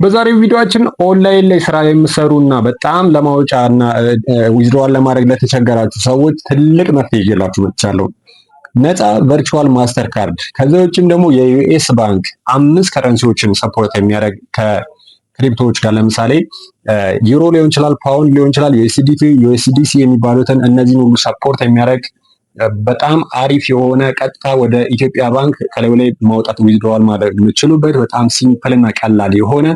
በዛሬው ቪዲዮአችን ኦንላይን ላይ ስራ የምትሰሩና በጣም ለማውጫና ዊዝድሮዋል ለማድረግ ለተቸገራችሁ ሰዎች ትልቅ መፍትሄ ይዤላችሁ መጥቻለሁ። ነፃ ቨርቹዋል ማስተር ካርድ። ከዛ ውጭም ደግሞ የዩኤስ ባንክ 5 ከረንሲዎችን ሰፖርት የሚያደርግ ከክሪፕቶዎች ጋር ለምሳሌ ዩሮ ሊሆን ይችላል፣ ፓውንድ ሊሆን ይችላል፣ ዩኤስዲቲ፣ ዩኤስዲሲ የሚባሉትን እነዚህን ሁሉ ሰፖርት የሚያደርግ በጣም አሪፍ የሆነ ቀጥታ ወደ ኢትዮጵያ ባንክ ከላይ ላይ ማውጣት ዊዝድሮዋል ማድረግ የምትችሉበት በጣም ሲምፕል እና ቀላል የሆነ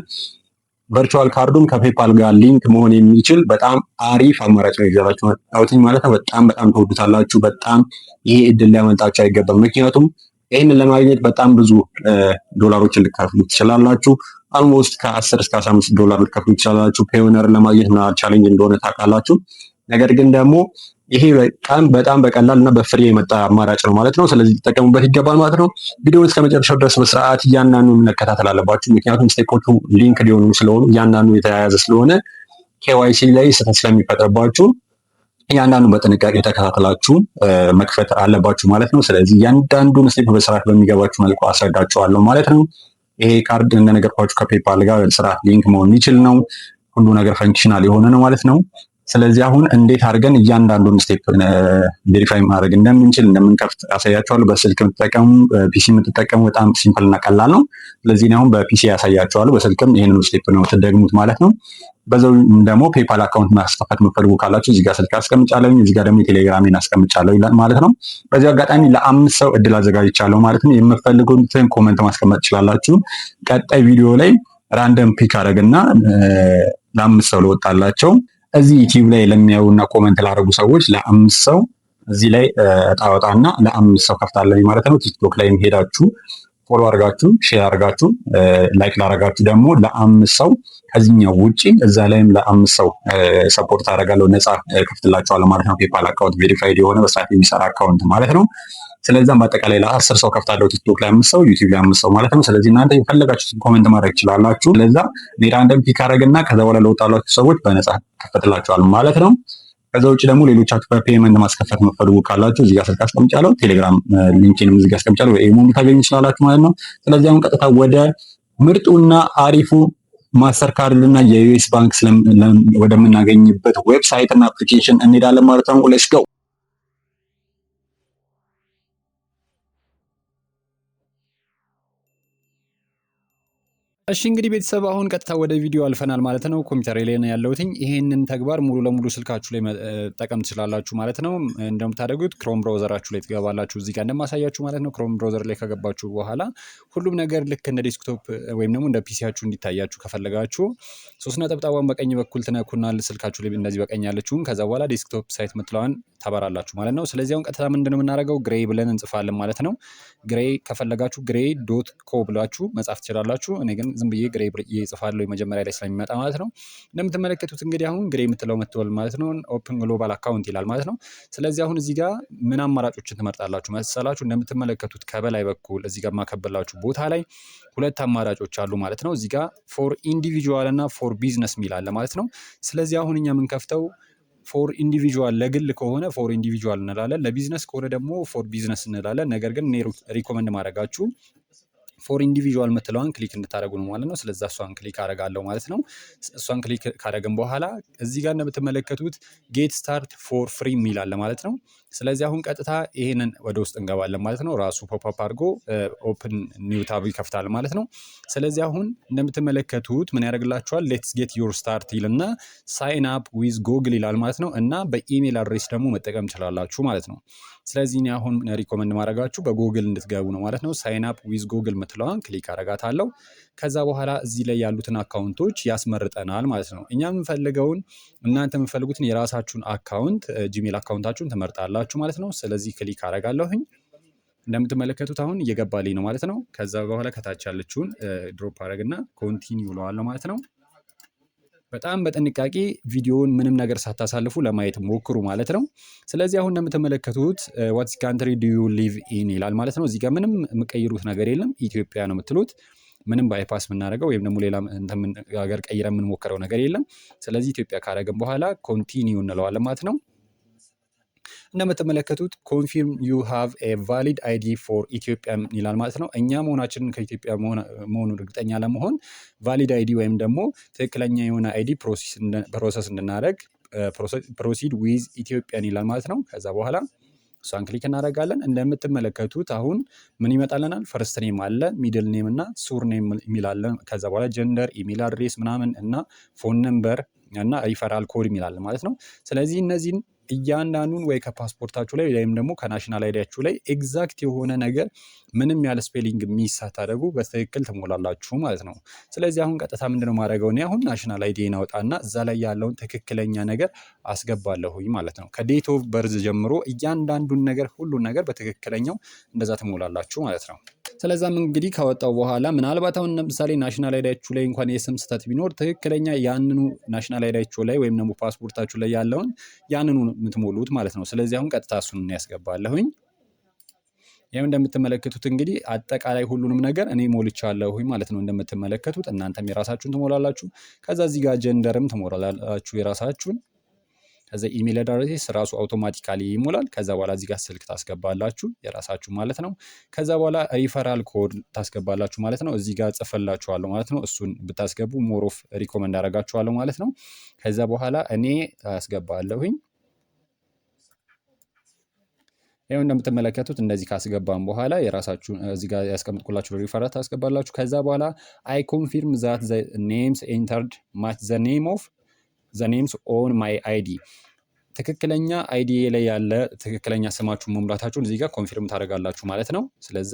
ቨርቹዋል ካርዱን ከፔፓል ጋር ሊንክ መሆን የሚችል በጣም አሪፍ አማራጭ ነው ይዛላችሁ መጣሁኝ ማለት ነው። በጣም ተወዱታላችሁ። በጣም ይሄ እድል ሊያመልጣችሁ አይገባም። ምክንያቱም ይህንን ለማግኘት በጣም ብዙ ዶላሮችን ልትከፍሉ ትችላላችሁ። አልሞስት ከ10 እስከ 15 ዶላር ልትከፍሉ ትችላላችሁ። ፔዮነርን ለማግኘት ምን ቻሌንጅ እንደሆነ ታውቃላችሁ። ነገር ግን ደግሞ ይሄ በጣም በቀላል እና በፍሪ የመጣ አማራጭ ነው ማለት ነው። ስለዚህ ተጠቀሙበት ይገባል ማለት ነው። ቪዲዮውን እስከ መጨረሻው ድረስ በስርዓት እያንዳንዱን መከታተል አለባችሁ። ምክንያቱም ስቴፖቹ ሊንክ ሊሆኑ ስለሆኑ እያንዳንዱ የተያያዘ ስለሆነ ኬዋይሲ ላይ ስህተት ስለሚፈጠርባችሁ እያንዳንዱ በጥንቃቄ ተከታተላችሁ መክፈት አለባችሁ ማለት ነው። ስለዚህ እያንዳንዱን ስቴፕ በስርዓት በሚገባችሁ መልኩ አስረዳችኋለሁ ማለት ነው። ይሄ ካርድ እንደነገርኳችሁ ከፔፓል ጋር ስርዓት ሊንክ መሆን የሚችል ነው። ሁሉ ነገር ፈንክሽናል የሆነ ነው ማለት ነው። ስለዚህ አሁን እንዴት አድርገን እያንዳንዱን ስቴፕ ቬሪፋይ ማድረግ እንደምንችል እንደምንከፍት አሳያችኋለሁ። በስልክ የምትጠቀሙ ፒሲ የምትጠቀሙ በጣም ሲምፕል እና ቀላል ነው። ስለዚህ አሁን በፒሲ ያሳያችኋለሁ። በስልክም ይህንን ስቴፕ ነው ትደግሙት ማለት ነው። በዛው ደግሞ ፔፓል አካውንት ማስከፈት የምትፈልጉ ካላችሁ እዚህ ጋር ስልክ አስቀምጫለሁ፣ እዚህ ጋር ደግሞ ቴሌግራሜን አስቀምጫለሁ ይላል ማለት ነው። በዚህ አጋጣሚ ለ5 ሰው እድል አዘጋጅቻለሁ ማለት ነው። የምትፈልጉትን ኮሜንት ማስቀመጥ ትችላላችሁ። ቀጣይ ቪዲዮ ላይ ራንደም ፒክ አደረግና ለ5 ሰው ለወጣላቸው እዚህ ዩቲዩብ ላይ ለሚያዩና ኮመንት ላደረጉ ሰዎች ለ5 ሰው እዚህ ላይ እጣ ወጣና ለ5 ሰው ከፍታለሁ ማለት ነው። ቲክቶክ ላይ ሄዳችሁ ፎሎ አድርጋችሁ ሼር አድርጋችሁ ላይክ ላደረጋችሁ ደግሞ ለ5 ሰው ከዚህኛው ውጪ እዛ ላይም ለ5 ሰው ሰፖርት አደርጋለሁ፣ ነፃ ከፍትላችኋለሁ ማለት ነው። ፔፓል አካውንት ቬሪፋይድ የሆነ በስርዓት የሚሰራ አካውንት ማለት ነው። ስለዚህ በአጠቃላይ ለ10 ሰው ከፍታለሁ፣ ቲክቶክ ላይ 5 ሰው፣ ዩቲዩብ ላይ 5 ሰው ማለት ነው። ስለዚህ እናንተ የፈለጋችሁትን ኮሜንት ማድረግ ትችላላችሁ። ስለዛ እኔ ራንደም ፒክ አደረግና ከዛ በኋላ ለወጣላችሁ ሰዎች በነፃ ከፈትላችኋል ማለት ነው። ከዛ ውጭ ደግሞ ሌሎቻችሁ በፔመንት ማስከፈት የምትፈልጉ ካላችሁ እዚህ ጋር ስልክ አስቀምጫለሁ፣ ቴሌግራም ሊንክንም እዚህ ጋር አስቀምጫለሁ፣ ኢሞ ታገኙ ትችላላችሁ ማለት ነው። ስለዚህ አሁን ቀጥታ ወደ ምርጡና አሪፉ ማስተር ካርድ እና የዩኤስ ባንክ ወደምናገኝበት ዌብሳይት እና አፕሊኬሽን እንሄዳለን ማለት ነው። ሌትስ ጎ። እሺ እንግዲህ ቤተሰብ አሁን ቀጥታ ወደ ቪዲዮ አልፈናል ማለት ነው። ኮምፒውተር ላይ ነው ያለሁት። ይሄንን ተግባር ሙሉ ለሙሉ ስልካችሁ ላይ መጠቀም ትችላላችሁ ማለት ነው። እንደምታደርጉት ክሮም ብራውዘራችሁ ላይ ትገባላችሁ እዚህ ጋር እንደማሳያችሁ ማለት ነው። ክሮም ብራውዘር ላይ ከገባችሁ በኋላ ሁሉም ነገር ልክ እንደ ዴስክቶፕ ወይም ደግሞ እንደ ፒሲያችሁ እንዲታያችሁ ከፈለጋችሁ 3 ነጠብጣቧን በቀኝ በኩል ትነኩና ስልካችሁ ላይ እንደዚህ በቀኝ ያለችውን ከዛ በኋላ ዴስክቶፕ ሳይት ምትለዋን ታበራላችሁ ማለት ነው። ስለዚህ አሁን ቀጥታ ምንድነው የምናደርገው ግሬይ ብለን እንጽፋለን ማለት ነው። ግሬይ ከፈለጋችሁ ግሬይ ዶት ኮ ብላችሁ መጻፍ ትችላላችሁ። እኔ ግን ዝም ብዬ ግሬይ እየጽፋለሁ መጀመሪያ ላይ ስለሚመጣ ማለት ነው። እንደምትመለከቱት እንግዲህ አሁን ግሬይ የምትለው መጥቷል ማለት ነው። ኦፕን ግሎባል አካውንት ይላል ማለት ነው። ስለዚህ አሁን እዚህ ጋር ምን አማራጮችን ትመርጣላችሁ መሰላችሁ? እንደምትመለከቱት ከበላይ በኩል እዚህ ጋር ማከበላችሁ ቦታ ላይ 2 አማራጮች አሉ ማለት ነው። እዚህ ጋር ፎር ኢንዲቪጁዋል እና ፎር ቢዝነስ ሚል አለ ማለት ነው። ስለዚህ አሁን እኛ የምንከፍተው ፎር ኢንዲቪጁዋል ለግል ከሆነ ፎር ኢንዲቪጁዋል እንላለን፣ ለቢዝነስ ከሆነ ደግሞ ፎር ቢዝነስ እንላለን። ነገር ግን እኔ ሪኮመንድ ማድረጋችሁ ፎር ኢንዲቪጁዋል የምትለዋን ክሊክ እንድታደረጉ ነው ማለት ነው። ስለዚህ እሷን ክሊክ አደርጋለሁ ማለት ነው። እሷን ክሊክ ካደረግን በኋላ እዚህ ጋር እንደምትመለከቱት ጌት ስታርት ፎር ፍሪ የሚል አለ ማለት ነው። ስለዚህ አሁን ቀጥታ ይሄንን ወደ ውስጥ እንገባለን ማለት ነው። ራሱ ፖፕአፕ አድርጎ ኦፕን ኒው ታብ ይከፍታል ማለት ነው። ስለዚህ አሁን እንደምትመለከቱት ምን ያደርግላችኋል? ሌትስ ጌት ዩር ስታርት ይልና ሳይን አፕ ዊዝ ጎግል ይላል ማለት ነው። እና በኢሜል አድሬስ ደግሞ መጠቀም ትችላላችሁ ማለት ነው። ስለዚህ እኔ አሁን ሪኮመንድ ማድረጋችሁ በጎግል እንድትገቡ ነው ማለት ነው። ሳይን አፕ ዊዝ ጎግል ምትለዋን ክሊክ አደርጋታለሁ። ከዛ በኋላ እዚህ ላይ ያሉትን አካውንቶች ያስመርጠናል ማለት ነው። እኛ የምንፈልገውን እናንተ የምፈልጉትን የራሳችሁን አካውንት ጂሜል አካውንታችሁን ትመርጣላችሁ ማለት ነው። ስለዚህ ክሊክ አደርጋለሁኝ። እንደምትመለከቱት አሁን እየገባልኝ ነው ማለት ነው። ከዛ በኋላ ከታች ያለችውን ድሮፕ አደርግና ኮንቲኒው እለዋለሁ ማለት ነው። በጣም በጥንቃቄ ቪዲዮውን ምንም ነገር ሳታሳልፉ ለማየት ሞክሩ ማለት ነው። ስለዚህ አሁን እንደምትመለከቱት ዋትስ ካንትሪ ዱ ዩ ሊቭ ኢን ይላል ማለት ነው። እዚህ ጋር ምንም የምቀይሩት ነገር የለም። ኢትዮጵያ ነው የምትሉት። ምንም ባይፓስ የምናደርገው ወይም ደግሞ ሌላ ሀገር ቀይረን የምንሞክረው ነገር የለም። ስለዚህ ኢትዮጵያ ካደረግን በኋላ ኮንቲኒው እንለዋለን ማለት ነው። እንደምትመለከቱት ኮንፊርም ዩ ሃቭ ኤ ቫሊድ አይዲ ፎር ኢትዮጵያ ይላል ማለት ነው። እኛ መሆናችንን ከኢትዮጵያ መሆኑን እርግጠኛ ለመሆን ቫሊድ አይዲ ወይም ደግሞ ትክክለኛ የሆነ አይዲ ፕሮሰስ እንድናደርግ ፕሮሲድ ዊዝ ኢትዮጵያን ይላል ማለት ነው። ከዛ በኋላ እሷን ክሊክ እናደርጋለን። እንደምትመለከቱት አሁን ምን ይመጣልናል? ፈርስት ኔም አለ፣ ሚድል ኔም እና ሱር ኔም የሚላለ። ከዛ በኋላ ጀንደር፣ ኢሜል አድሬስ ምናምን እና ፎን ነምበር እና ሪፈራል ኮድ የሚላለ ማለት ነው። ስለዚህ እነዚህን እያንዳንዱን ወይ ከፓስፖርታችሁ ላይ ወይም ደግሞ ከናሽናል አይዲያችሁ ላይ ኤግዛክት የሆነ ነገር ምንም ያለ ስፔሊንግ ሚስ ሳታደርጉ በትክክል ትሞላላችሁ ማለት ነው። ስለዚህ አሁን ቀጥታ ምንድነው ማድረገው? እኔ አሁን ናሽናል አይዲን አወጣና እዛ ላይ ያለውን ትክክለኛ ነገር አስገባለሁኝ ማለት ነው። ከዴት ኦፍ በርዝ ጀምሮ እያንዳንዱን ነገር ሁሉን ነገር በትክክለኛው እንደዛ ትሞላላችሁ ማለት ነው። ስለዛም እንግዲህ ካወጣው በኋላ ምናልባት አሁን ለምሳሌ ናሽናል አይዲያችሁ ላይ እንኳን የስም ስህተት ቢኖር ትክክለኛ ያንኑ ናሽናል አይዲያችሁ ላይ ወይም ደግሞ ፓስፖርታችሁ ላይ ያለውን ያንኑ የምትሞሉት ማለት ነው። ስለዚህ አሁን ቀጥታ እሱን ያስገባለሁኝ። ይህም እንደምትመለከቱት እንግዲህ አጠቃላይ ሁሉንም ነገር እኔ ሞልቻለሁኝ ማለት ነው። እንደምትመለከቱት እናንተም የራሳችሁን ትሞላላችሁ። ከዛ እዚህ ጋር ጀንደርም ትሞላላችሁ የራሳችሁን። ከዛ ኢሜል አድሬስ ራሱ አውቶማቲካሊ ይሞላል። ከዛ በኋላ እዚህ ጋር ስልክ ታስገባላችሁ የራሳችሁ ማለት ነው። ከዛ በኋላ ሪፈራል ኮድ ታስገባላችሁ ማለት ነው። እዚህ ጋር ጽፈላችኋለሁ ማለት ነው። እሱን ብታስገቡ ሞሮፍ ሪኮመንድ አደርጋችኋለሁ ማለት ነው። ከዛ በኋላ እኔ አስገባለሁኝ። ይኸው እንደምትመለከቱት እንደዚህ ካስገባን በኋላ የራሳችሁ እዚህ ጋር ያስቀምጥኩላችሁ ሪፈራል ታስገባላችሁ። ከዛ በኋላ አይ ኮንፊርም ዛት ዘ ኔምስ ኤንተርድ ማች ዘ ኔም ኦፍ ዘ ኔምስ ኦን ማይ አይዲ። ትክክለኛ አይዲ ላይ ያለ ትክክለኛ ስማችሁን መሙላታችሁን እዚህ ጋር ኮንፊርም ታደርጋላችሁ ማለት ነው። ስለዛ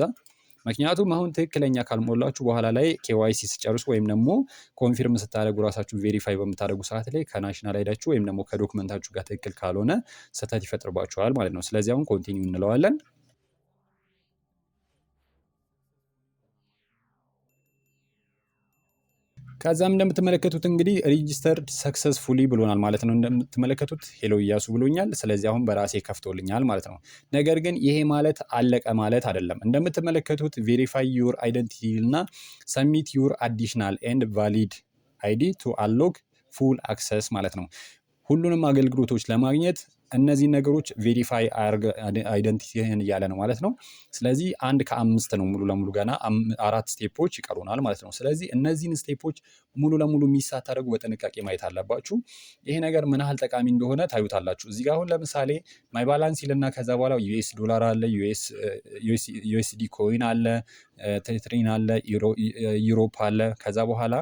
ምክንያቱም አሁን ትክክለኛ ካልሞላችሁ በኋላ ላይ ኬዋይሲ ስጨርሱ ወይም ደግሞ ኮንፊርም ስታደርጉ ራሳችሁ ቬሪፋይ በምታደርጉ ሰዓት ላይ ከናሽናል አይዳችሁ ወይም ደግሞ ከዶክመንታችሁ ጋር ትክክል ካልሆነ ስህተት ይፈጥርባችኋል ማለት ነው። ስለዚህ አሁን ኮንቲኒው እንለዋለን። ከዛም እንደምትመለከቱት እንግዲህ ሪጂስተርድ ሰክሰስፉሊ ብሎናል ማለት ነው። እንደምትመለከቱት ሄሎ እያሱ ብሎኛል። ስለዚህ አሁን በራሴ ከፍቶልኛል ማለት ነው። ነገር ግን ይሄ ማለት አለቀ ማለት አይደለም። እንደምትመለከቱት ቬሪፋይ ዩር አይደንቲቲ እና ሰሚት ዩር አዲሽናል ኤንድ ቫሊድ አይዲ ቱ አንሎክ ፉል አክሰስ ማለት ነው። ሁሉንም አገልግሎቶች ለማግኘት እነዚህ ነገሮች ቬሪፋይ አይደንቲቲህን እያለ ነው ማለት ነው። ስለዚህ 1 ከ5 ነው ሙሉ ለሙሉ ገና 4 ስቴፖች ይቀሩናል ማለት ነው። ስለዚህ እነዚህን ስቴፖች ሙሉ ለሙሉ ሚስ ሳታደርጉ በጥንቃቄ ማየት አለባችሁ። ይሄ ነገር ምን ያህል ጠቃሚ እንደሆነ ታዩታላችሁ። እዚህ ጋር አሁን ለምሳሌ ማይ ባላንስ ይልና ከዛ በኋላ ዩኤስ ዶላር አለ፣ ዩኤስዲ ኮይን አለ፣ ቴትሪን አለ፣ ዩሮፕ አለ፣ ከዛ በኋላ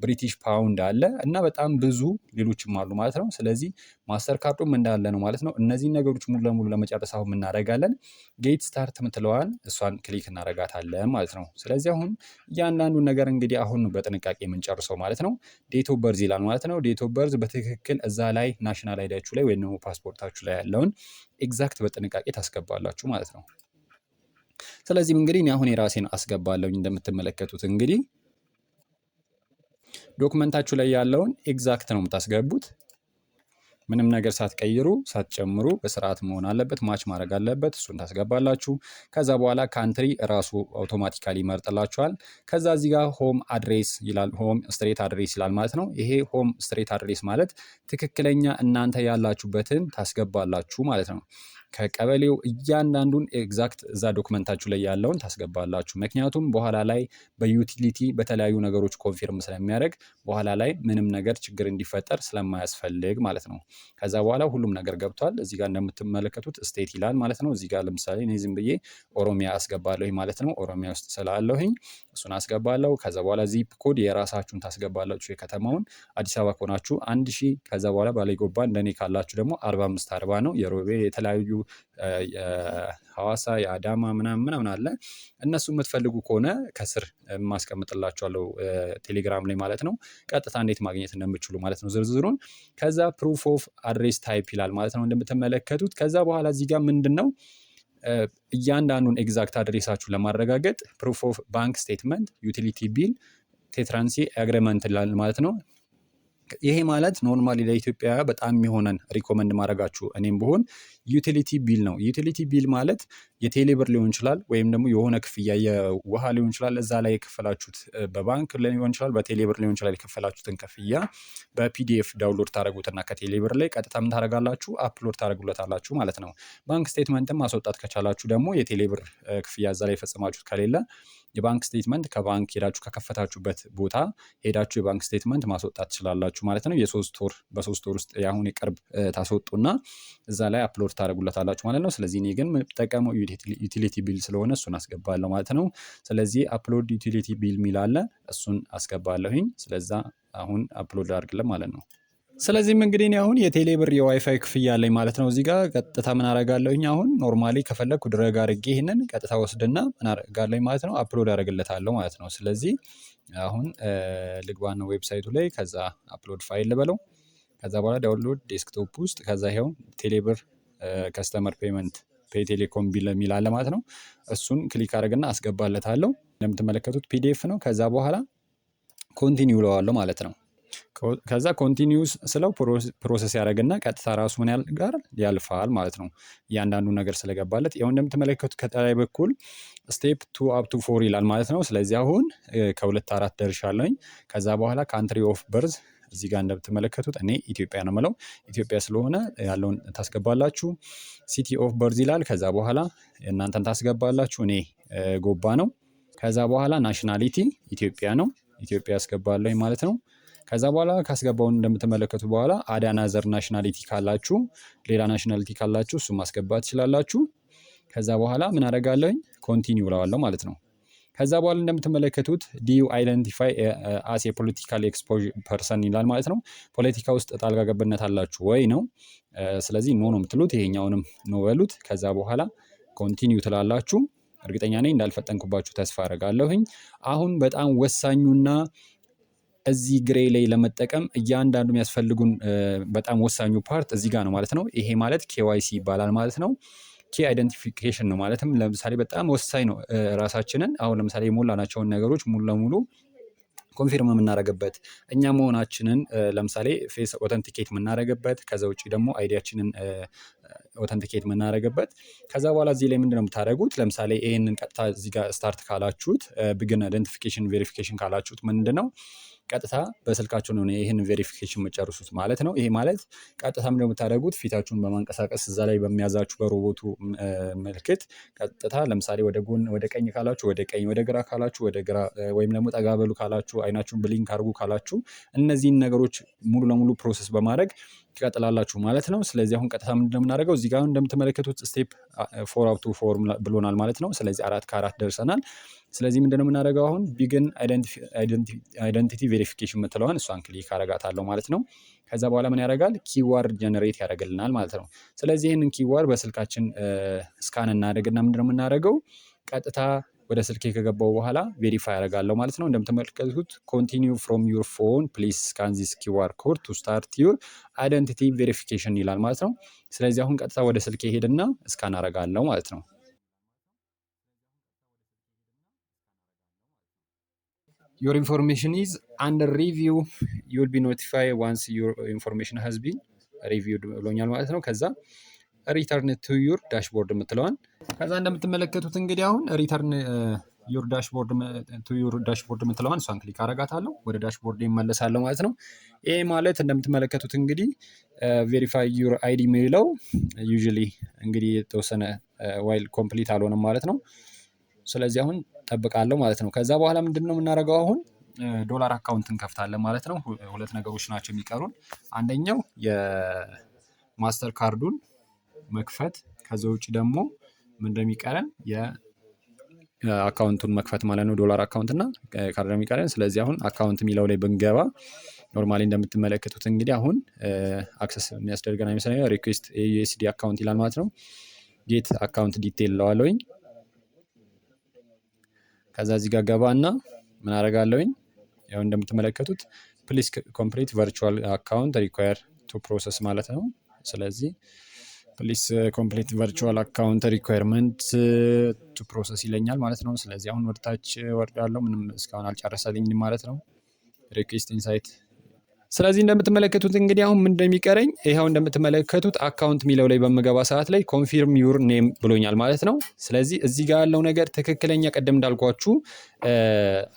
ብሪቲሽ ፓውንድ አለ እና በጣም ብዙ ሌሎችም አሉ ማለት ነው። ስለዚህ ማስተር ካርዱም እንዳለ ነው ማለት ነው። እነዚህን ነገሮች ሙሉ ለሙሉ ለመጨረስ አሁን እናደርጋለን ጌት ስታርት ምትለዋን እሷን ክሊክ እናደርጋታለን ማለት ነው። ስለዚህ አሁን እያንዳንዱን ነገር እንግዲህ አሁን በጥንቃቄ የምንጨርሰው ማለት ነው። ዴት ኦፍ በርዝ ይላል ማለት ነው። ዴት ኦፍ በርዝ በትክክል እዛ ላይ ናሽናል አይዲያችሁ ላይ ወይም ደግሞ ፓስፖርታችሁ ላይ ያለውን ኤግዛክት በጥንቃቄ ታስገባላችሁ ማለት ነው። ስለዚህም እንግዲህ እኔ አሁን የራሴን አስገባለሁኝ። እንደምትመለከቱት እንግዲህ ዶክመንታችሁ ላይ ያለውን ኤግዛክት ነው የምታስገቡት። ምንም ነገር ሳትቀይሩ ሳትጨምሩ በስርዓት መሆን አለበት። ማች ማድረግ አለበት። እሱን ታስገባላችሁ። ከዛ በኋላ ካንትሪ ራሱ አውቶማቲካሊ ይመርጥላችኋል። ከዛ እዚህ ጋር ሆም አድሬስ ይላል። ሆም ስትሬት አድሬስ ይላል ማለት ነው። ይሄ ሆም ስትሬት አድሬስ ማለት ትክክለኛ እናንተ ያላችሁበትን ታስገባላችሁ ማለት ነው። ከቀበሌው እያንዳንዱን ኤግዛክት እዛ ዶክመንታችሁ ላይ ያለውን ታስገባላችሁ። ምክንያቱም በኋላ ላይ በዩቲሊቲ በተለያዩ ነገሮች ኮንፊርም ስለሚያደርግ በኋላ ላይ ምንም ነገር ችግር እንዲፈጠር ስለማያስፈልግ ማለት ነው። ከዛ በኋላ ሁሉም ነገር ገብቷል። እዚህ ጋር እንደምትመለከቱት ስቴት ይላል ማለት ነው። እዚህ ጋር ለምሳሌ እኔ ዝም ብዬ ኦሮሚያ አስገባለሁኝ ማለት ነው። ኦሮሚያ ውስጥ ስላለሁኝ እሱን አስገባለሁ። ከዛ በኋላ ዚፕ ኮድ የራሳችሁን ታስገባላችሁ። የከተማውን አዲስ አበባ ከሆናችሁ 1000፣ ከዛ በኋላ ባሌ ጎባ እንደኔ ካላችሁ ደግሞ 4540 ነው። የሮቤ የተለያዩ ሐዋሳ የአዳማ ምናምን አለ። እነሱ የምትፈልጉ ከሆነ ከስር ማስቀምጥላችኋለሁ ቴሌግራም ላይ ማለት ነው። ቀጥታ እንዴት ማግኘት እንደምችሉ ማለት ነው ዝርዝሩን። ከዛ ፕሩፍ ኦፍ አድሬስ ታይፕ ይላል ማለት ነው እንደምትመለከቱት። ከዛ በኋላ እዚህ ጋር ምንድን ነው እያንዳንዱን ኤግዛክት አድሬሳችሁን ለማረጋገጥ ፕሩፍ ኦፍ ባንክ ስቴትመንት፣ ዩቲሊቲ ቢል፣ ቴትራንሲ አግሪመንት ይላል ማለት ነው። ይሄ ማለት ኖርማሊ ለኢትዮጵያ በጣም የሚሆነን ሪኮመንድ ማድረጋችሁ እኔም ብሆን ዩቲሊቲ ቢል ነው። ዩቲሊቲ ቢል ማለት የቴሌብር ሊሆን ይችላል ወይም ደግሞ የሆነ ክፍያ የውሃ ሊሆን ይችላል። እዛ ላይ የከፈላችሁት በባንክ ሊሆን ይችላል፣ በቴሌብር ሊሆን ይችላል። የከፈላችሁትን ክፍያ በፒዲኤፍ ዳውንሎድ ታደረጉትና ከቴሌብር ላይ ቀጥታ ምን ታደረጋላችሁ? አፕሎድ ታደረጉለታላችሁ ማለት ነው። ባንክ ስቴትመንትም ማስወጣት ከቻላችሁ ደግሞ የቴሌብር ክፍያ እዛ ላይ የፈጸማችሁት ከሌለ የባንክ ስቴትመንት ከባንክ ሄዳችሁ ከከፈታችሁበት ቦታ ሄዳችሁ የባንክ ስቴትመንት ማስወጣት ትችላላችሁ ማለት ነው። በ3 ወር ውስጥ የአሁን የቅርብ ታስወጡና እዛ ላይ አፕሎድ ታደረጉለታላችሁ ማለት ነው። ስለዚህ እኔ ግን የምጠቀመው ዩቲሊቲ ቢል ስለሆነ እሱን አስገባለሁ ማለት ነው። ስለዚህ አፕሎድ ዩቲሊቲ ቢል የሚል አለ፣ እሱን አስገባለሁኝ። ስለዛ አሁን አፕሎድ አድርግልን ማለት ነው። ስለዚህም እንግዲህ እኔ አሁን የቴሌ ብር የዋይፋይ ክፍያ አለኝ ማለት ነው። እዚህ ጋር ቀጥታ ምን አደርጋለሁኝ? አሁን ኖርማሊ ከፈለግኩ ድረግ አድርጌ ይህንን ቀጥታ ወስድና ምን አደርጋለሁኝ ማለት ነው፣ አፕሎድ አደርግለታለሁ ማለት ነው። ስለዚህ አሁን ልግባና ዌብሳይቱ ላይ ከዛ አፕሎድ ፋይል ልበለው። ከዛ በኋላ ዳውንሎድ ዴስክቶፕ ውስጥ ከዛ ይኸው ቴሌ ብር ከስተመር ፔመንት ፔይ ቴሌኮም ቢል የሚል አለ ማለት ነው። እሱን ክሊክ አድርግና አስገባለታለሁ። እንደምትመለከቱት ፒዲኤፍ ነው። ከዛ በኋላ ኮንቲኒው እለዋለሁ ማለት ነው። ከዛ ኮንቲኒዩስ ስለው ፕሮሰስ ያደረግና ቀጥታ ራሱ ምን ያህል ጋር ያልፋል ማለት ነው። እያንዳንዱ ነገር ስለገባለት ያው እንደምትመለከቱት ከላይ በኩል ስቴፕ 2 አፕ ቱ 4 ይላል ማለት ነው። ስለዚህ አሁን ከ2-4 ደርሻለሁኝ። ከዛ በኋላ ካንትሪ ኦፍ በርዝ እዚህ ጋር እንደምትመለከቱት እኔ ኢትዮጵያ ነው የምለው። ኢትዮጵያ ስለሆነ ያለውን ታስገባላችሁ። ሲቲ ኦፍ በርዝ ይላል። ከዛ በኋላ እናንተን ታስገባላችሁ። እኔ ጎባ ነው። ከዛ በኋላ ናሽናሊቲ ኢትዮጵያ ነው። ኢትዮጵያ ያስገባለሁኝ ማለት ነው። ከዛ በኋላ ካስገባውን እንደምትመለከቱ በኋላ አዳናዘር ናሽናሊቲ ካላችሁ ሌላ ናሽናሊቲ ካላችሁ እሱ ማስገባት ትችላላችሁ። ከዛ በኋላ ምን አደርጋለሁኝ? ኮንቲኒው እለዋለሁ ማለት ነው። ከዛ በኋላ እንደምትመለከቱት ዲዩ አይደንቲፋይ አስ የፖለቲካል ኤክስፖዥር ፐርሰን ይላል ማለት ነው። ፖለቲካ ውስጥ ጣልቃ ገብነት አላችሁ ወይ ነው። ስለዚህ ኖ ነው የምትሉት፣ ይሄኛውንም ኖ በሉት። ከዛ በኋላ ኮንቲኒው ትላላችሁ። እርግጠኛ ነኝ እንዳልፈጠንኩባችሁ ተስፋ አደርጋለሁኝ። አሁን በጣም ወሳኙና እዚህ ግሬ ላይ ለመጠቀም እያንዳንዱ የሚያስፈልጉን በጣም ወሳኙ ፓርት እዚህ ጋር ነው ማለት ነው። ይሄ ማለት ኬዋይሲ ይባላል ማለት ነው። ኬ አይደንቲፊኬሽን ነው ማለትም ለምሳሌ በጣም ወሳኝ ነው። ራሳችንን አሁን ለምሳሌ የሞላናቸውን ነገሮች ሙሉ ለሙሉ ኮንፊርም የምናደርግበት እኛ መሆናችንን ለምሳሌ ፌስ ኦተንቲኬት የምናደርግበት፣ ከዛ ውጭ ደግሞ አይዲያችንን ኦተንቲኬት የምናደርግበት። ከዛ በኋላ እዚህ ላይ ምንድነው የምታደርጉት? ለምሳሌ ይህንን ቀጥታ እዚህ ጋር ስታርት ካላችሁት ቢግን አይደንቲፊኬሽን ቬሪፊኬሽን ካላችሁት ምንድነው ቀጥታ በስልካችሁ ነው ይህን ቬሪፊኬሽን የምጨርሱት ማለት ነው። ይሄ ማለት ቀጥታ ምንድነው የምታደርጉት? ፊታችሁን በማንቀሳቀስ እዛ ላይ በሚያዛችሁ በሮቦቱ ምልክት ቀጥታ ለምሳሌ ወደ ጎን ወደ ቀኝ ካላችሁ ወደ ቀኝ፣ ወደ ግራ ካላችሁ ወደ ግራ፣ ወይም ደግሞ ጠጋ በሉ ካላችሁ አይናችሁን ብሊንክ አድርጉ ካላችሁ እነዚህን ነገሮች ሙሉ ለሙሉ ፕሮሰስ በማድረግ ትቀጥላላችሁ ማለት ነው። ስለዚህ አሁን ቀጥታ ምንድነው የምናደርገው? እዚህ ጋር እንደምትመለከቱት ስቴፕ 4 አፕ ቱ 4 ብሎናል ማለት ነው። ስለዚህ 4 ከ4 ደርሰናል። ስለዚህ ምንድነው የምናደርገው? አሁን ቢግን አይደንቲቲ ቬሪፊኬሽን የምትለዋን እሷን ክሊክ አደርጋታለሁ ማለት ነው። ከዛ በኋላ ምን ያደርጋል? ኪዋርድ ጀነሬት ያደርግልናል ማለት ነው። ስለዚህ ይህንን ኪዋርድ በስልካችን ስካን እናደርግና ምንድነው የምናደርገው? ቀጥታ ወደ ስልኬ ከገባው በኋላ ቬሪፋይ ያደርጋለሁ ማለት ነው። እንደምትመለከቱት ኮንቲኒው ፍሮም ዩር ፎን ፕሊዝ ስካን ዚስ ኪዋር ኮድ ቱ ስታርት ዩር አይደንቲቲ ቬሪፊኬሽን ይላል ማለት ነው። ስለዚህ አሁን ቀጥታ ወደ ስልኬ ሄድና ስካን አደርጋለሁ ማለት ነው። your information is under review you will be notified once your information has been reviewed ብሎኛል ማለት ነው። ከዛ ሪተርን ቱ ዩር ዳሽቦርድ የምትለዋን ከዛ እንደምትመለከቱት እንግዲህ አሁን ሪተርን ዩር ዳሽቦርድ ቱ ዩር ዳሽቦርድ የምትለዋን እሷን ክሊክ አደርጋታለሁ። ወደ ዳሽቦርድ ይመለሳለሁ ማለት ነው። ይሄ ማለት እንደምትመለከቱት እንግዲህ ቬሪፋይ ዩር አይዲ የሚለው ዩዥሊ እንግዲህ የተወሰነ ዋይል ኮምፕሊት አልሆነም ማለት ነው። ስለዚህ አሁን ጠብቃለሁ ማለት ነው። ከዛ በኋላ ምንድን ነው የምናደርገው? አሁን ዶላር አካውንት እንከፍታለን ማለት ነው። ሁለት ነገሮች ናቸው የሚቀሩን። አንደኛው የማስተር ካርዱን መክፈት፣ ከዛ ውጭ ደግሞ ምንድነው የሚቀረን? የአካውንቱን መክፈት ማለት ነው። ዶላር አካውንት እና ካርድ የሚቀረን። ስለዚህ አሁን አካውንት የሚለው ላይ ብንገባ ኖርማሊ እንደምትመለከቱት እንግዲህ አሁን አክሰስ የሚያስደርገን አይመስለኝ ሪኩዌስት የዩኤስዲ አካውንት ይላል ማለት ነው። ጌት አካውንት ዲቴል ለዋለውኝ። ከዛ እዚህ ጋር ገባ እና ምን አደርጋለሁኝ? ያው እንደምትመለከቱት ፕሊስ ኮምፕሊት ቨርቹዋል አካውንት ሪኳየር ቱ ፕሮሰስ ማለት ነው። ስለዚህ ፕሊስ ኮምፕሊት ቨርቹዋል አካውንት ሪኳየርመንት ቱ ፕሮሰስ ይለኛል ማለት ነው። ስለዚህ አሁን ወደታች ወርዳለሁ። ምንም እስካሁን አልጨረሰልኝም ማለት ነው። ሪኩዌስት ኢንሳይት ስለዚህ እንደምትመለከቱት እንግዲህ አሁን ምን እንደሚቀረኝ ይኸው እንደምትመለከቱት አካውንት የሚለው ላይ በምገባ ሰዓት ላይ ኮንፊርም ዩር ኔም ብሎኛል ማለት ነው። ስለዚህ እዚህ ጋር ያለው ነገር ትክክለኛ ቀደም እንዳልኳችሁ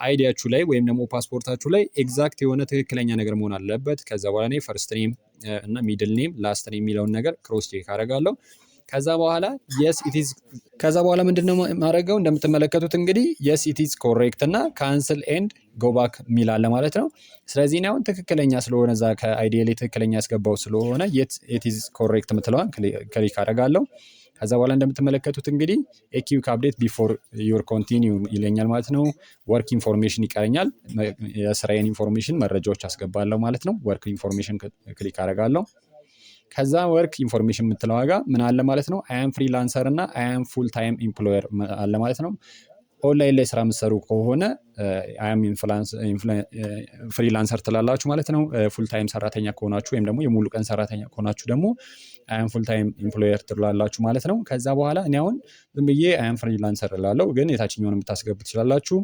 አይዲያችሁ ላይ ወይም ደግሞ ፓስፖርታችሁ ላይ ኤግዛክት የሆነ ትክክለኛ ነገር መሆን አለበት። ከዛ በኋላ እኔ ፈርስት ኔም እና ሚድል ኔም ላስት ኔም የሚለውን ነገር ክሮስ ቼክ አደርጋለሁ። ከዛ በኋላ የስ ኢት ኢዝ ከዛ በኋላ ምንድነው ማድረገው እንደምትመለከቱት እንግዲህ የስ ኢት ኢዝ ኮሬክት እና ካንስል ኤንድ ጎ ባክ የሚል አለ ማለት ነው። ስለዚህ እኔ አሁን ትክክለኛ ስለሆነ እዛ ከአይዲያ ላይ ትክክለኛ ያስገባው ስለሆነ የት ኢት ኢዝ ኮሬክት የምትለዋን ክሊክ አደርጋለሁ። ከዛ በኋላ እንደምትመለከቱት እንግዲህ ኤኪዩክ አፕዴት ቢፎር ዩር ኮንቲኒው ይለኛል ማለት ነው። ወርክ ኢንፎርሜሽን ይቀረኛል። የስራዬን ኢንፎርሜሽን መረጃዎች አስገባለሁ ማለት ነው። ወርክ ኢንፎርሜሽን ክሊክ አደርጋለሁ። ከዛ ወርክ ኢንፎርሜሽን የምትለው ዋጋ ምን አለ ማለት ነው። አያም ፍሪላንሰር እና አያም ፉል ታይም ኢምፕሎየር አለ ማለት ነው። ኦንላይን ላይ ስራ የምትሰሩ ከሆነ አያም ፍሪላንሰር ትላላችሁ ማለት ነው። ፉል ታይም ሰራተኛ ከሆናችሁ ወይም ደግሞ የሙሉ ቀን ሰራተኛ ከሆናችሁ ደግሞ አያም ፉል ታይም ኢምፕሎየር ትላላችሁ ማለት ነው። ከዛ በኋላ እኔ አሁን ዝም ብዬ አያም ፍሪላንሰር እላለሁ፣ ግን የታችኛውን የምታስገቡ ትችላላችሁ።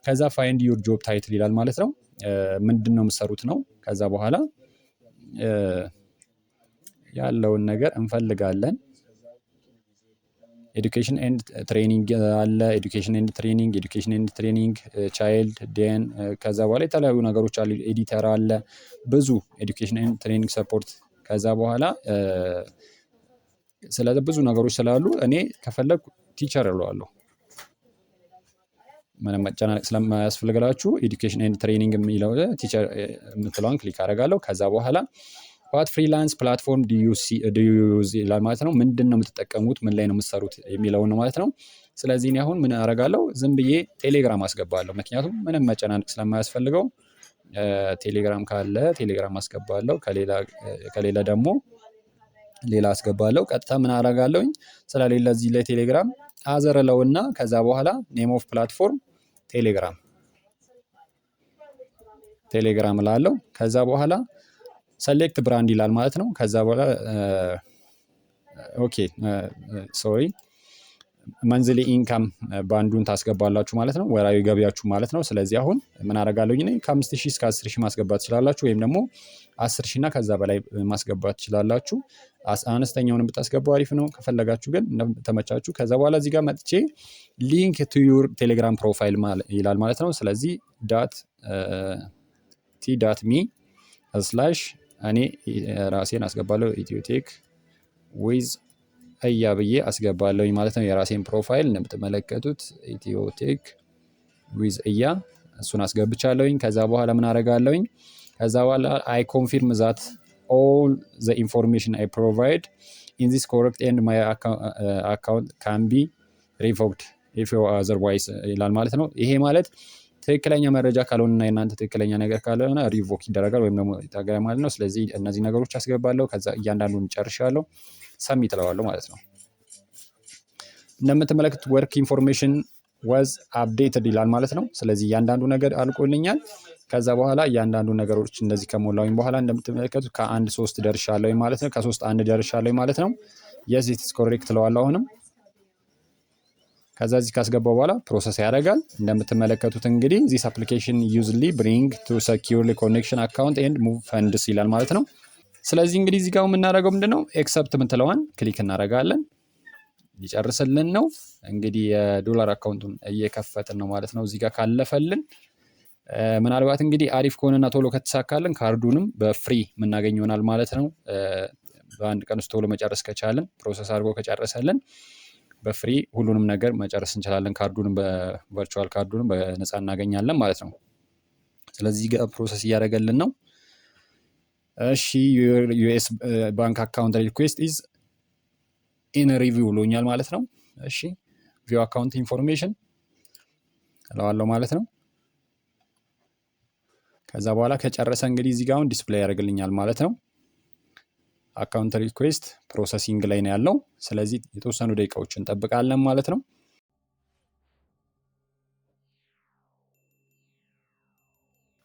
ከዛ ፋይንድ ዩር ጆብ ታይትል ይላል ማለት ነው። ምንድን ነው የምትሰሩት ነው። ከዛ በኋላ ያለውን ነገር እንፈልጋለን። ኤዱኬሽን ኤንድ ትሬኒንግ አለ። ኤዱኬሽን ኤንድ ትሬኒንግ ቻይልድ ዴን። ከዛ በኋላ የተለያዩ ነገሮች አሉ። ኤዲተር አለ። ብዙ ኤዱኬሽን ኤንድ ትሬኒንግ ሰፖርት። ከዛ በኋላ ስለ ብዙ ነገሮች ስላሉ እኔ ከፈለግ ቲቸር እለዋለሁ። ምንም መጨናነቅ ስለማያስፈልጋችሁ ኤዱኬሽን ኤንድ ትሬኒንግ የሚለው ቲቸር የምትለዋን ክሊክ አደርጋለሁ። ከዛ በኋላ ዋት ፍሪላንስ ፕላትፎርም ዱ ዩ ዩዝ ይላል ማለት ነው። ምንድን ነው የምትጠቀሙት፣ ምን ላይ ነው የምትሰሩት የሚለውን ነው ማለት ነው። ስለዚህ እኔ አሁን ምን አደርጋለሁ፣ ዝም ብዬ ቴሌግራም አስገባለሁ። ምክንያቱም ምንም መጨናነቅ ስለማያስፈልገው ቴሌግራም ካለ ቴሌግራም አስገባለሁ፣ ከሌላ ደግሞ ሌላ አስገባለሁ። ቀጥታ ምን አደርጋለሁኝ ስለሌለ እዚህ ላይ ቴሌግራም አዘረለውና ከዛ በኋላ ኔም ኦፍ ፕላትፎርም ቴሌግራም እላለሁ። ከዛ በኋላ ሰሌክት ብራንድ ይላል ማለት ነው። ከዛ በኋላ ኦኬ ሶሪ መንዝሊ ኢንካም ባንዱን ታስገባላችሁ ማለት ነው፣ ወራዊ ገቢያችሁ ማለት ነው። ስለዚህ አሁን ምን አደርጋለሁኝ እኔ ከ5000 እስከ 10000 ማስገባት ትችላላችሁ፣ ወይም ደግሞ 10000 እና ከዛ በላይ ማስገባት ትችላላችሁ። አነስተኛውን ብታስገባው አሪፍ ነው። ከፈለጋችሁ ግን እንደተመቻችሁ። ከዛ በኋላ እዚህ ጋር መጥቼ ሊንክ ቱ ዩር ቴሌግራም ፕሮፋይል ይላል ማለት ነው። ስለዚህ ቲ.ሚ ስላሽ እኔ ራሴን አስገባለሁ ኢትዮቴክ ዊዝ እያ ብዬ አስገባለሁኝ ማለት ነው። የራሴን ፕሮፋይል እንደምትመለከቱት ኢትዮቴክ ዊዝ እያ እሱን አስገብቻለሁኝ። ከዛ በኋላ ምን አደርጋለሁኝ፣ ከዛ በኋላ አይ ኮንፊርም ዛት ኦል ዘ ኢንፎርሜሽን አይ ፕሮቫይድ ኢን ዚስ ኮሬክት ኤንድ ማይ አካውንት ካን ቢ ሪቮክድ ኢፍ አዘርዋይስ ይላል ማለት ነው። ይሄ ማለት ትክክለኛ መረጃ ካልሆነና የእናንተ ትክክለኛ ነገር ካልሆነ ሪቮክ ይደረጋል ወይም ደግሞ ይታገዳል ማለት ነው። ስለዚህ እነዚህ ነገሮች አስገባለሁ። ከዛ እያንዳንዱን ጨርሻለሁ፣ ሰሚት እለዋለሁ ማለት ነው። እንደምትመለከቱት ወርክ ኢንፎርሜሽን ዋዝ አፕዴትድ ይላል ማለት ነው። ስለዚህ እያንዳንዱ ነገር አልቆልኛል። ከዛ በኋላ እያንዳንዱ ነገሮች እንደዚህ ከሞላውኝ በኋላ እንደምትመለከቱት ከ1 3 ደርሻለሁ ማለት ነው። ከ3 1 ደርሻለሁ ማለት ነው። የስ ኢትስ ኮሬክት እለዋለሁ አሁንም። ከዛ እዚህ ካስገባው በኋላ ፕሮሰስ ያደርጋል። እንደምትመለከቱት እንግዲህ ዚስ አፕሊኬሽን ዩዝሊ ብሪንግ ቱ ሰኪዩርሊ ኮኔክሽን አካውንት ኤንድ ሙቭ ፈንድስ ይላል ማለት ነው። ስለዚህ እንግዲህ እዚህ ጋር የምናደርገው ምንድነው ኤክሰፕት የምትለዋን ክሊክ እናደርጋለን። ሊጨርስልን ነው እንግዲህ የዶላር አካውንቱን እየከፈትን ነው ማለት ነው። እዚህ ጋር ካለፈልን ምናልባት እንግዲህ አሪፍ ከሆነና ቶሎ ከተሳካልን ካርዱንም በፍሪ የምናገኝ ይሆናል ማለት ነው። በአንድ ቀን ውስጥ ቶሎ መጨረስ ከቻልን ፕሮሰስ አድርጎ ከጨረሰልን በፍሪ ሁሉንም ነገር መጨረስ እንችላለን። ካርዱንም በቨርቹዋል ካርዱንም በነፃ እናገኛለን ማለት ነው። ስለዚህ ጋር ፕሮሰስ እያደረገልን ነው። እሺ ዩኤስ ባንክ አካውንት ሪኩዌስት ኢዝ ኢን ሪቪው ብሎኛል ማለት ነው። እሺ ቪው አካውንት ኢንፎርሜሽን እለዋለሁ ማለት ነው። ከዛ በኋላ ከጨረሰ እንግዲህ እዚህ ጋር አሁን ዲስፕሌይ ያደርግልኛል ማለት ነው። አካውንት ሪኩዌስት ፕሮሰሲንግ ላይ ነው ያለው። ስለዚህ የተወሰኑ ደቂቃዎችን እንጠብቃለን ማለት ነው።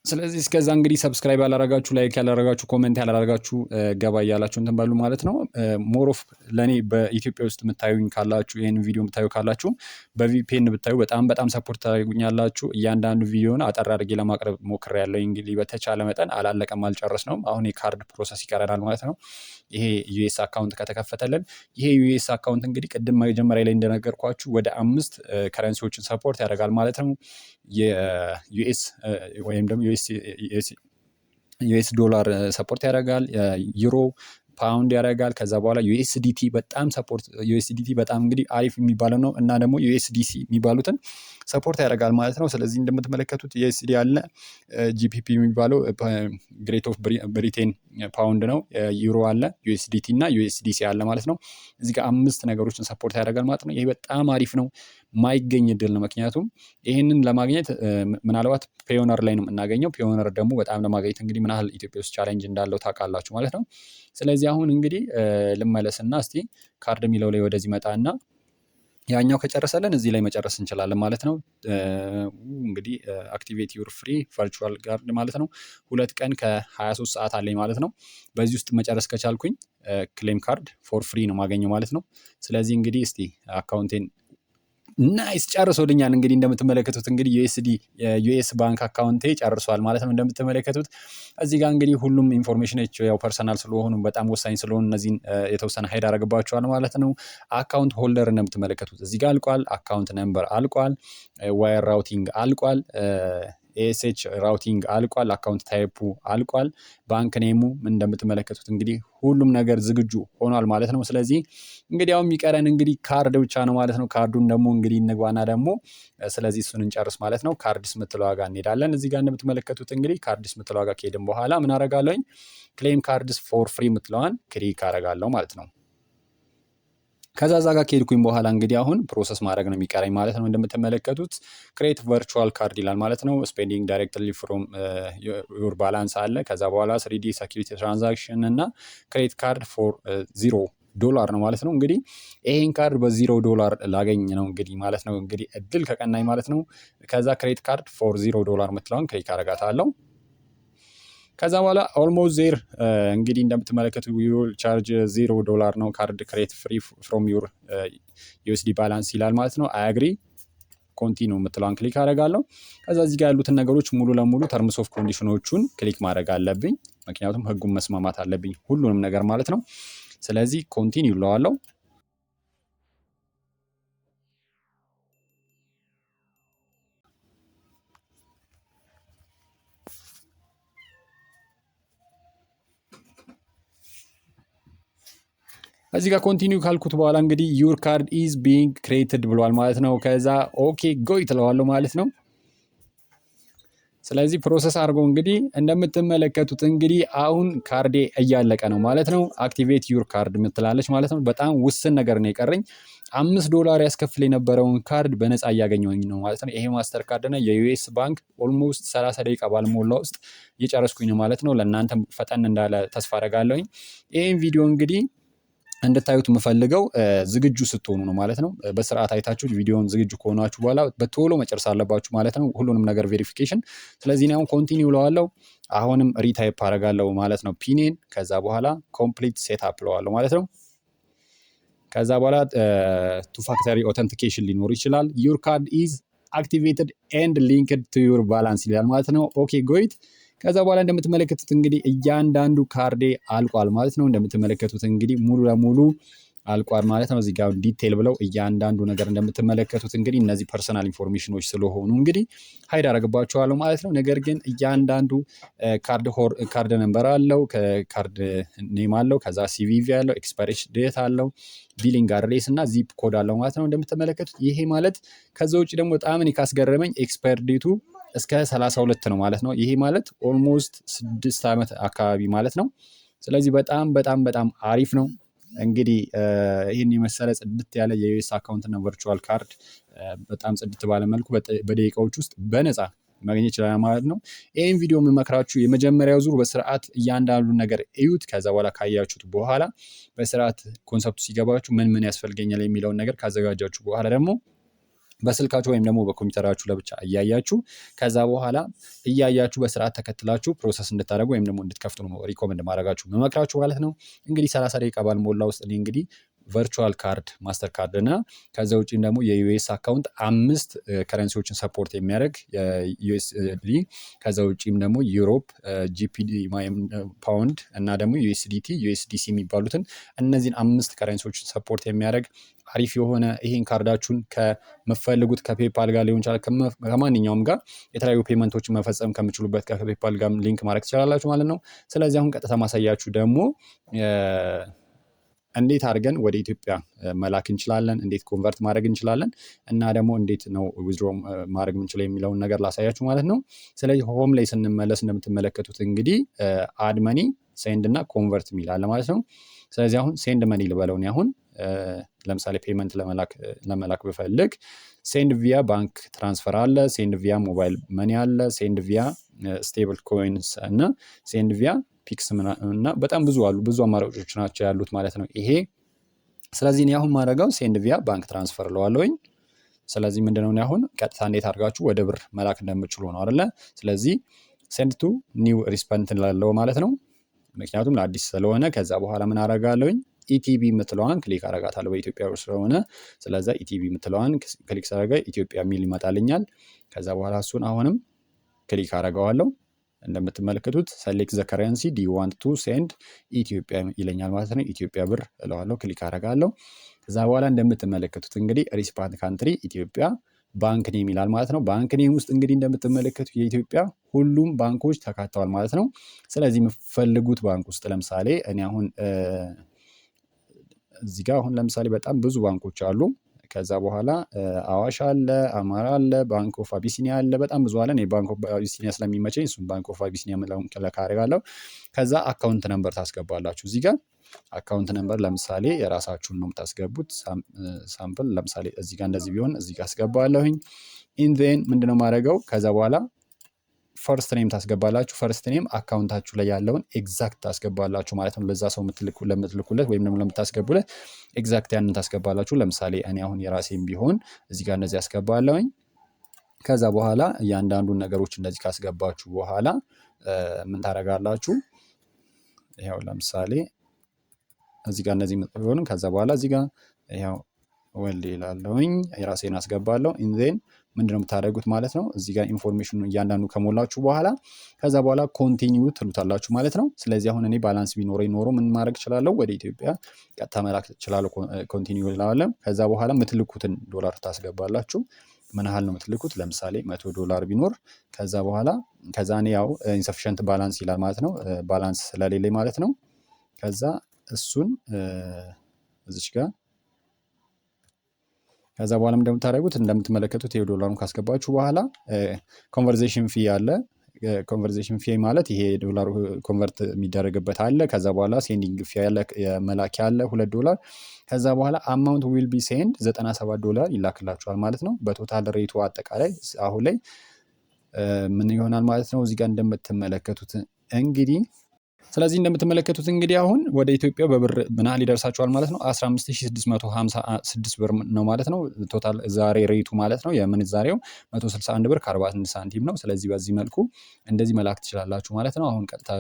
ስለዚህ እስከዛ እንግዲህ ሰብስክራይብ ያላረጋችሁ፣ ላይክ ያላረጋችሁ፣ ኮሜንት ያላረጋችሁ ገባ እያላችሁ እንትን በሉ ማለት ነው። ሞሮፍ ለእኔ በኢትዮጵያ ውስጥ የምታዩኝ ካላችሁ ይህን ቪዲዮ የምታዩ ካላችሁ በቪፒኤን ብታዩ በጣም ሰፖርት ታደርጉኛላችሁ። እያንዳንዱ ቪዲዮን አጠር አድርጌ ለማቅረብ ሞክሬያለሁ። እንግዲህ በተቻለ መጠን አላለቀም፣ አልጨረስነውም። አሁን የካርድ ፕሮሰስ ይቀረናል ማለት ነው። ይሄ ዩኤስ አካውንት ከተከፈተልን ይሄ ዩኤስ አካውንት እንግዲህ ቅድም መጀመሪያ ላይ እንደነገርኳችሁ ወደ 5 ከረንሲዎችን ሰፖርት ያደርጋል ማለት ነው። የዩኤስ ወይም ደግሞ ዩኤስ ዶላር ሰፖርት ያደርጋል፣ ዩሮ፣ ፓውንድ ያደርጋል። ከዛ በኋላ ዩኤስዲቲ በጣም ሰፖርት ዩኤስዲቲ በጣም እንግዲህ አሪፍ የሚባለው ነው እና ደግሞ ዩኤስዲሲ የሚባሉትን ሰፖርት ያደርጋል ማለት ነው። ስለዚህ እንደምትመለከቱት ዩኤስዲ አለ፣ ጂፒፒ የሚባለው ግሬት ኦፍ ብሪቴን ፓውንድ ነው፣ ዩሮ አለ፣ ዩኤስዲቲ እና ዩኤስዲሲ አለ ማለት ነው። እዚህ ጋር 5 ነገሮችን ሰፖርት ያደርጋል ማለት ነው። ይሄ በጣም አሪፍ ነው፣ ማይገኝ እድል ነው። ምክንያቱም ይህንን ለማግኘት ምናልባት ፒዮነር ላይ ነው የምናገኘው። ፒዮነር ደግሞ በጣም ለማግኘት እንግዲህ ምን ያህል ኢትዮጵያ ውስጥ ቻሌንጅ እንዳለው ታውቃላችሁ ማለት ነው። ስለዚህ አሁን እንግዲህ ልመለስና እስቲ ካርድ የሚለው ላይ ወደዚህ መጣና ያኛው ከጨረሰልን እዚህ ላይ መጨረስ እንችላለን ማለት ነው። እንግዲህ አክቲቬት ዩር ፍሪ ቨርቹዋል ካርድ ማለት ነው። 2 ቀን ከ23 ሰዓት አለኝ ማለት ነው። በዚህ ውስጥ መጨረስ ከቻልኩኝ ክሌም ካርድ ፎር ፍሪ ነው ማገኘው ማለት ነው። ስለዚህ እንግዲህ እስቲ አካውንቴን ናይስ ጨርሶልኛል። እንግዲህ እንደምትመለከቱት እንግዲህ ዩኤስ ባንክ አካውንቴ ጨርሷል ማለት ነው። እንደምትመለከቱት እዚህ ጋር እንግዲህ ሁሉም ኢንፎርሜሽኖች ያው ፐርሰናል ስለሆኑ በጣም ወሳኝ ስለሆኑ እነዚህን የተወሰነ ሀይድ አደርግባቸዋል ማለት ነው። አካውንት ሆልደር እንደምትመለከቱት እዚህ ጋር አልቋል። አካውንት ነምበር አልቋል። ዋየር ራውቲንግ አልቋል። ኤስኤች ራውቲንግ አልቋል። አካውንት ታይፑ አልቋል። ባንክ ኔሙ እንደምትመለከቱት እንግዲህ ሁሉም ነገር ዝግጁ ሆኗል ማለት ነው። ስለዚህ እንግዲህ አሁን የሚቀረን እንግዲህ ካርድ ብቻ ነው ማለት ነው። ካርዱን ደግሞ እንግዲህ እንግባና ደግሞ ስለዚህ እሱን እንጨርስ ማለት ነው። ካርድስ ምትለዋ ጋር እንሄዳለን። እዚህ ጋር እንደምትመለከቱት እንግዲህ ካርድስ ምትለዋ ጋር ከሄድን በኋላ ምን አደርጋለሁኝ? ክሌም ካርድስ ፎር ፍሪ ምትለዋን ክሊክ አደርጋለሁ ማለት ነው። ከዛ ጋር ከሄድኩኝ በኋላ እንግዲህ አሁን ፕሮሰስ ማድረግ ነው የሚቀረኝ ማለት ነው። እንደምትመለከቱት ክሬት ቨርቹዋል ካርድ ይላል ማለት ነው። ስፔንዲንግ ዳይሬክትሊ ፍሮም ዩር ባላንስ አለ። ከዛ በኋላ 3D ሴኪሪቲ ትራንዛክሽን እና ክሬት ካርድ ፎር $0 ነው ማለት ነው። እንግዲህ ይሄን ካርድ $0 ላገኝ ነው እንግዲህ ማለት ነው። እንግዲህ እድል ከቀናኝ ማለት ነው። ከዛ ክሬት ካርድ ፎር $0 ምትለውን ክሊክ አደርጋታለሁ። ከዛ በኋላ ኦልሞስት ዜር እንግዲህ እንደምትመለከቱ ዩል ቻርጅ $0 ነው ካርድ ክሬት ፍሪ ፍሮም ዩር ዩኤስዲ ባላንስ ይላል ማለት ነው። አይ አግሪ ኮንቲኒው የምትለዋን ክሊክ አደርጋለሁ። ከዛ እዚህ ጋር ያሉትን ነገሮች ሙሉ ለሙሉ ተርምስ ኦፍ ኮንዲሽኖቹን ክሊክ ማድረግ አለብኝ፣ ምክንያቱም ህጉን መስማማት አለብኝ ሁሉንም ነገር ማለት ነው። ስለዚህ ኮንቲኒው እለዋለሁ። እዚህ ጋር ኮንቲኒው ካልኩት በኋላ እንግዲህ ዩር ካርድ ኢዝ ቢንግ ክሬትድ ብሏል ማለት ነው። ከዛ ኦኬ ጎይ ትለዋለሁ ማለት ነው። ስለዚህ ፕሮሰስ አድርጎ እንግዲህ እንደምትመለከቱት እንግዲህ አሁን ካርዴ እያለቀ ነው ማለት ነው። አክቲቬት ዩር ካርድ ምትላለች ማለት ነው። በጣም ውስን ነገር ነው የቀረኝ። $5 ያስከፍል የነበረውን ካርድ በነፃ እያገኘሁኝ ነው ማለት ነው። ይሄ ማስተር ካርድ እና የዩኤስ ባንክ ኦልሞስት 30 ደቂቃ ባልሞላ ውስጥ እየጨረስኩኝ ነው ማለት ነው። ለእናንተም ፈጠን እንዳለ ተስፋ አደርጋለሁኝ። ይህን ቪዲዮ እንግዲህ እንድታዩት የምፈልገው ዝግጁ ስትሆኑ ነው ማለት ነው። በስርዓት አይታችሁ ቪዲዮውን ዝግጁ ከሆናችሁ በኋላ በቶሎ መጨረስ አለባችሁ ማለት ነው፣ ሁሉንም ነገር ቬሪፊኬሽን። ስለዚህ እኔ አሁን ኮንቲኒው እለዋለሁ። አሁንም ሪታይፕ አደርጋለሁ ማለት ነው ፒኔን። ከዛ በኋላ ኮምፕሊት ሴትአፕ እለዋለሁ ማለት ነው። ከዛ በኋላ ቱ ፋክተሪ ኦተንቲኬሽን ሊኖር ይችላል። ዩር ካርድ ኢዝ አክቲቬትድ ኤንድ ሊንክድ ቱ ዩር ባላንስ ይላል ማለት ነው። ኦኬ ጎይት። ከዛ በኋላ እንደምትመለከቱት እንግዲህ እያንዳንዱ ካርዴ አልቋል ማለት ነው። እንደምትመለከቱት እንግዲህ ሙሉ ለሙሉ አልቋል ማለት ነው። እዚህ ጋር ዲቴል ብለው እያንዳንዱ ነገር እንደምትመለከቱት እንግዲህ እነዚህ ፐርሰናል ኢንፎርሜሽኖች ስለሆኑ እንግዲህ ሀይድ አደርግባቸዋለሁ ማለት ነው። ነገር ግን እያንዳንዱ ካርድ ነምበር አለው፣ ካርድ ኔም አለው፣ ከዛ ሲቪቪ አለው፣ ኤክስፓይሬሽን ዴት አለው፣ ቢሊንግ አድሬስ እና ዚፕ ኮድ አለው ማለት ነው እንደምትመለከቱት። ይሄ ማለት ከዛ ውጭ ደግሞ በጣም እኔ ካስገረመኝ ኤክስፓየር ዴቱ እስከ 32 ነው ማለት ነው። ይሄ ማለት ኦልሞስት 6 ዓመት አካባቢ ማለት ነው። ስለዚህ በጣም አሪፍ ነው። እንግዲህ ይህን የመሰለ ጽድት ያለ የዩኤስ አካውንት እና ቨርቹዋል ካርድ በጣም ጽድት ባለ መልኩ በደቂቃዎች ውስጥ በነፃ ማግኘት ይችላል ማለት ነው። ይህን ቪዲዮ የምመክራችሁ የመጀመሪያው ዙር በስርዓት እያንዳንዱን ነገር እዩት። ከዛ በኋላ ካያችሁት በኋላ በስርዓት ኮንሰፕቱ ሲገባችሁ ምን ያስፈልገኛል የሚለውን ነገር ካዘጋጃችሁ በኋላ ደግሞ በስልካችሁ ወይም ደግሞ በኮምፒውተራችሁ ለብቻ እያያችሁ ከዛ በኋላ እያያችሁ በስርዓት ተከትላችሁ ፕሮሰስ እንድታደርጉ ወይም ደግሞ እንድትከፍቱ ነው ሪኮመንድ ማድረጋችሁ መመክራችሁ ማለት ነው። እንግዲህ 30 ደቂቃ ባልሞላ ውስጥ እኔ እንግዲህ ቨርቹዋል ካርድ ማስተር ካርድ እና ከዛ ውጪም ደግሞ የዩኤስ አካውንት 5 ከረንሲዎችን ሰፖርት የሚያደርግ ዩኤስዲ ከዛ ውጪም ደግሞ ዩሮፕ ጂፒዲ ፓውንድ እና ደግሞ ዩኤስዲቲ ዩኤስዲሲ የሚባሉትን እነዚህን 5 ከረንሲዎችን ሰፖርት የሚያደርግ አሪፍ የሆነ ይሄን ካርዳችሁን ከመፈልጉት ከፔፓል ጋር ሊሆን ይችላል ከማንኛውም ጋር የተለያዩ ፔመንቶችን መፈጸም ከምችሉበት ከፔፓል ጋር ሊንክ ማድረግ ትችላላችሁ ማለት ነው። ስለዚህ አሁን ቀጥታ ማሳያችሁ ደግሞ እንዴት አድርገን ወደ ኢትዮጵያ መላክ እንችላለን፣ እንዴት ኮንቨርት ማድረግ እንችላለን እና ደግሞ እንዴት ነው ዊዝድሮ ማድረግ የምንችለው የሚለውን ነገር ላሳያችሁ ማለት ነው። ስለዚህ ሆም ላይ ስንመለስ እንደምትመለከቱት እንግዲህ አድ መኒ ሴንድ እና ኮንቨርት የሚል አለ ማለት ነው። ስለዚህ አሁን ሴንድ መኒ ልበለውን አሁን ለምሳሌ ፔመንት ለመላክ ብፈልግ ሴንድ ቪያ ባንክ ትራንስፈር አለ፣ ሴንድ ቪያ ሞባይል መኒ አለ፣ ሴንድ ቪያ ስቴብል ኮይንስ እና ሴንድ ቪያ ፒክስ እና በጣም ብዙ አሉ። ብዙ አማራጮች ናቸው ያሉት ማለት ነው ይሄ። ስለዚህ እኔ አሁን ማድረገው ሴንድ ቪያ ባንክ ትራንስፈር ለዋለሁኝ። ስለዚህ ምንድነው እኔ አሁን ቀጥታ እንዴት አድርጋችሁ ወደ ብር መላክ እንደምችሉ ነው አይደለ? ስለዚህ ሴንድ ቱ ኒው ሪስፐንት ላለው ማለት ነው፣ ምክንያቱም ለአዲስ ስለሆነ። ከዛ በኋላ ምን አደርጋለሁኝ ኢቲቢ የምትለዋን ክሊክ አረጋታለሁ በኢትዮጵያ ውስጥ ስለሆነ። ስለዛ ኢቲቢ የምትለዋን ክሊክ ሳደርጋ ኢትዮጵያ የሚል ይመጣልኛል። ከዛ በኋላ እሱን አሁንም ክሊክ አረጋዋለሁ። እንደምትመለከቱት ሰሌክት ዘ ከረንሲ ዲ ዩ ዋንት ቱ ሴንድ ኢትዮጵያ ይለኛል ማለት ነው። ኢትዮጵያ ብር እለዋለሁ፣ ክሊክ አረጋለሁ። ከዛ በኋላ እንደምትመለከቱት እንግዲህ ሪስፓንድ ካንትሪ ኢትዮጵያ ባንክ ኔም ይላል ማለት ነው። ባንክ ኔም ውስጥ እንግዲህ እንደምትመለከቱት የኢትዮጵያ ሁሉም ባንኮች ተካተዋል ማለት ነው። ስለዚህ የምፈልጉት ባንክ ውስጥ ለምሳሌ እኔ አሁን እዚህ ጋር አሁን ለምሳሌ በጣም ብዙ ባንኮች አሉ። ከዛ በኋላ አዋሽ አለ፣ አማራ አለ፣ ባንክ ኦፍ አቢሲኒያ አለ፣ በጣም ብዙ አለ። እኔ ባንክ ኦፍ አቢሲኒያ ስለሚመቸኝ እሱን ባንክ ኦፍ አቢሲኒያ የምለውን ክሊክ አደርጋለሁ። ከዛ አካውንት ነምበር ታስገባላችሁ እዚህ ጋር አካውንት ነምበር ለምሳሌ የራሳችሁን ነው የምታስገቡት። ሳምፕል ለምሳሌ እዚህ ጋር እንደዚህ ቢሆን እዚህ ጋር አስገባለሁኝ። ኢንዜን ምንድነው ማድረገው ከዛ በኋላ ፈርስት ኔም ታስገባላችሁ። ፈርስት ኔም አካውንታችሁ ላይ ያለውን ኤግዛክት ታስገባላችሁ ማለት ነው። ለዛ ሰው ለምትልኩለት ወይም ደግሞ ለምታስገቡለት ኤግዛክት ያንን ታስገባላችሁ። ለምሳሌ እኔ አሁን የራሴም ቢሆን እዚህ ጋር እንደዚህ አስገባለሁኝ። ከዛ በኋላ እያንዳንዱን ነገሮች እንደዚህ ካስገባችሁ በኋላ ምን ታደርጋላችሁ? ይኸው ለምሳሌ እዚህ ጋር እነዚህ ቢሆን ከዛ በኋላ እዚህ ጋር ይኸው ወልድ ይላለሁኝ የራሴን አስገባለሁ። ኢንዜን ምንድነው የምታደርጉት ማለት ነው። እዚህ ጋር ኢንፎርሜሽኑ እያንዳንዱ ከሞላችሁ በኋላ ከዛ በኋላ ኮንቲኒው ትሉታላችሁ ማለት ነው። ስለዚህ አሁን እኔ ባላንስ ቢኖረኝ ኖሮ ምን ማድረግ እችላለሁ? ወደ ኢትዮጵያ ቀጥታ መላክ እችላለሁ። ኮንቲኒው እላለሁ። ከዛ በኋላ የምትልኩትን ዶላር ታስገባላችሁ። ምን ያህል ነው የምትልኩት? ለምሳሌ $100 ቢኖር ከዛ በኋላ ከዛ እኔ ያው ኢንሰፊሽንት ባላንስ ይላል ማለት ነው። ባላንስ ስለሌለኝ ማለት ነው። ከዛ እሱን እዚች ጋር ከዛ በኋላ እንደምታደርጉት እንደምትመለከቱት $1 ካስገባችሁ በኋላ ኮንቨርሴሽን ፊ አለ። ኮንቨርሴሽን ፊ ማለት ይሄ ዶላር ኮንቨርት የሚደረግበት አለ። ከዛ በኋላ ሴንዲንግ ፊ ያለ የመላኪያ አለ $2። ከዛ በኋላ አማውንት ዊል ቢ ሴንድ $97 ይላክላችኋል ማለት ነው። በቶታል ሬቱ አጠቃላይ አሁን ላይ ምን ይሆናል ማለት ነው እዚህ ጋር እንደምትመለከቱት እንግዲህ ስለዚህ እንደምትመለከቱት እንግዲህ አሁን ወደ ኢትዮጵያ በብር ምን ያህል ይደርሳችኋል ማለት ነው 15656 ብር ነው ማለት ነው። ቶታል ዛሬ ሬቱ ማለት ነው የምንዛሬው 161 ብር ከ41 ሳንቲም ነው። ስለዚህ በዚህ መልኩ እንደዚህ መላክ ትችላላችሁ ማለት ነው። አሁን ቀጥታ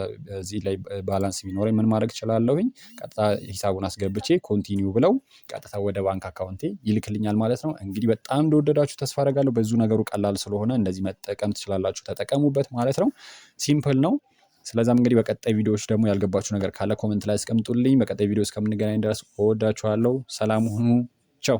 እዚህ ላይ ባላንስ ቢኖረኝ ምን ማድረግ እችላለሁኝ? ቀጥታ ሂሳቡን አስገብቼ ኮንቲኒው ብለው ቀጥታ ወደ ባንክ አካውንቴ ይልክልኛል ማለት ነው። እንግዲህ በጣም እንደወደዳችሁ ተስፋ አደርጋለሁ። ብዙ ነገሩ ቀላል ስለሆነ እንደዚህ መጠቀም ትችላላችሁ። ተጠቀሙበት ማለት ነው። ሲምፕል ነው። ስለዛም እንግዲህ በቀጣይ ቪዲዮዎች ደግሞ ያልገባችሁ ነገር ካለ ኮሜንት ላይ አስቀምጡልኝ። በቀጣይ ቪዲዮ እስከምንገናኝ ድረስ እወዳችኋለሁ። ሰላም ሁኑ። ቻው